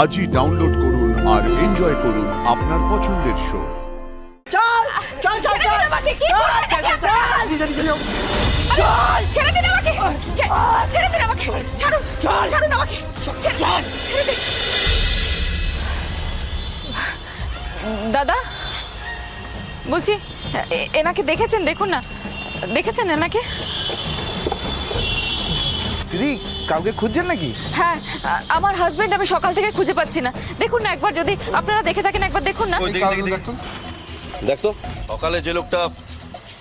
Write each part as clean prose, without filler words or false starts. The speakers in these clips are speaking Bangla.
আজই ডাউনলোড করুন আর এনজয় করুন আপনার পছন্দের শো। চল চল চল চল আমাকে কি ছেড়ে দিন আমাকে ছেড়ে দিন আমাকে ছাড়ুন ছাড়ুন আমাকে ছেড়ে দিন দাদা বলছি এনাকে দেখেছেন দেখুন না দেখেছেন এনাকে দিদি কাউকে খুঁজছেন নাকি? হ্যাঁ আমার হাজবেন্ড আমি সকাল থেকে খুঁজে পাচ্ছি না দেখুন না একবার যদি আপনারা দেখে থাকেন একবার দেখুন না দেখ তো সকালে যে লোকটা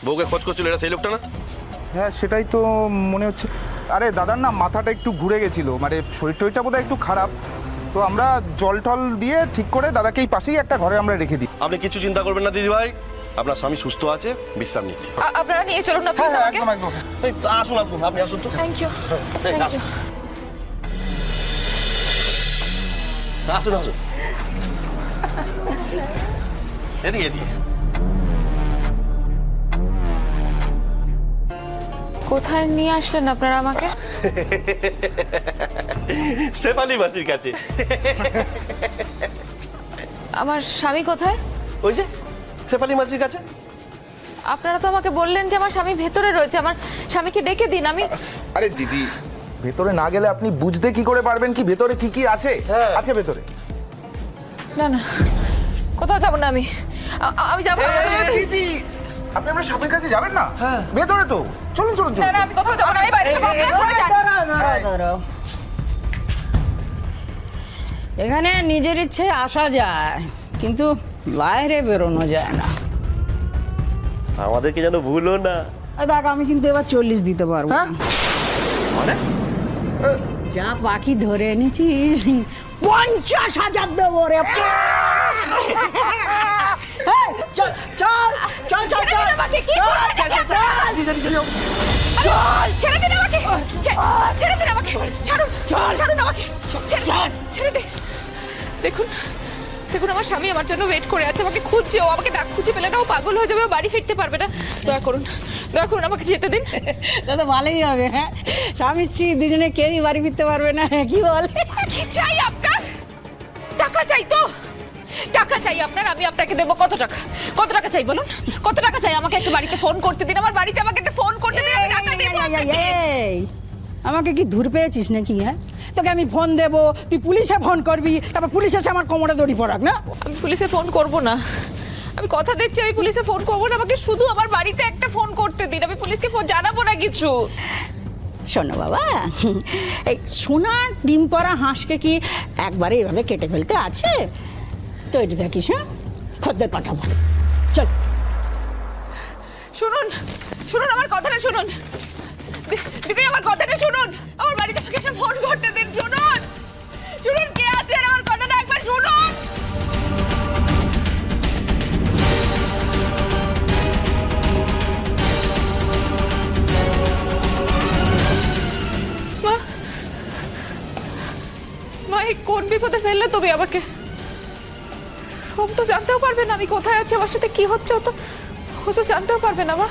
বউকে খোঁজ করছিল এটা সেই লোকটা না? হ্যাঁ সেটাই তো মনে হচ্ছে। আরে দাদার না মাথাটা একটু ঘুরে গেছিল, মানে শরীর টরীরটা বোধহয় একটু খারাপ, তো আমরা জল টল দিয়ে ঠিক করে দাদাকে এই পাশেই একটা ঘরে আমরা রেখে দিই। আপনি কিছু চিন্তা করবেন না দিদি ভাই, আপনার স্বামী সুস্থ আছে, বিশ্রাম নিচ্ছে। আপনারা নিয়ে চলুন না প্লিজ আমাকে একদম একদম। এই, আসুন আসুন আপনি আসুন তো। থ্যাংক ইউ এই, থ্যাংক ইউ আসুন আসুন এদিকে এদিকে। কোথায় নিয়ে আসলেন আপনারা আমাকে শেফালি মাসির কাছে। আমার স্বামী কোথায় ওই যে শেফালি মাসির কাছে। আপনারা তো আমাকে বললেন যে আমার স্বামী ভেতরে রয়েছে আমার স্বামীকে ডেকে দিন আমি আরে দিদি ভেতরে না গেলে আপনি বুঝতে কি করে পারবেন কি ভেতরে কি কি আছে? আছে ভেতরে। না না কোথাও যাবো না আমি আমি যাবো না দিদি আপনি আপনার সাপের কাছে যাবেন না? ভেতরে তো চলুন চলুন না চলুন। না আমি কোথাও যাবো না আমি বাইরে যাবো আপনারা সরে যান। দাঁড়াও। এখানে নিজের ইচ্ছে আসা যায় কিন্তু বাইরে বেরোনো যায় না। আমাদেরকে যেন ভুলো না। দেখ আমি কিন্তু এবার 40 দিতে পারবো না। মানে যা পাখি ধরে এনেছিস 50,000 দেবো রে। এই, চল চল চল চল চল আমাকে কি ছেড়ে দিন আমাকে ছেড়ে দিন আমাকে ছাড়ুন ছাড়ুন আমাকে ছেড়ে দিন দেখুন দেখুন আমার স্বামী আমার জন্য ওয়েট করে আছে আমাকে খুঁজছে ও আমাকে ডাক খুঁজে পেলে না ও পাগল হয়ে যাবে ও বাড়ি ফিরতে পারবে না দয়া করুন আমাকে যেতে দিন দাদা ভালোই হবে। হ্যাঁ স্বামী স্ত্রী দুজনে কেউই বাড়ি ফিরতে পারবে না কি বল? কি চাই আপনার টাকা চাই তো টাকা চাই আপনার আমি আপনাকে দেবো কত টাকা চাই বলুন কত টাকা চাই আমাকে একটা বাড়িতে ফোন করতে দিন আমার বাড়িতে আমাকে একটা ফোন করতে দিন আমি টাকা দেবো আপনাকে। এই, আমাকে কি ধুর পেয়েছিস নাকি? হ্যাঁ তোকে আমি ফোন দেবো তুই পুলিশে ফোন করবি তারপর পুলিশ এসে আমার কোমরে দড়ি পড়াক না? আমি পুলিশে ফোন করব না আমি কথা দিচ্ছি আমি পুলিশে ফোন করবো না আমাকে শুধু আমার বাড়িতে একটা ফোন করতে দিন আমি পুলিশকে ফোন জানাবো না কিছু। শোনো বাবা এই সোনার ডিম পরা হাঁসকে কি একবারে এভাবে কেটে ফেলতে আছে? তৈরি থাকিস। হ্যাঁ খদ্দের পাঠাবো চল। শুনুন আমার কথাটা শুনুন দিদি আমার কথাটা শুনুন আমার বাড়িতে আমাকে একটা ফোন করতে দিন শুনুন কে আছে আমার কথাটা একবার শুনুন। মা এই কোন বিপদে ফেললে তুমি আমাকে সব তো জানতেও পারবে না আমি কোথায় আছি আমার সাথে কি হচ্ছে ও তো জানতেও পারবে না মা।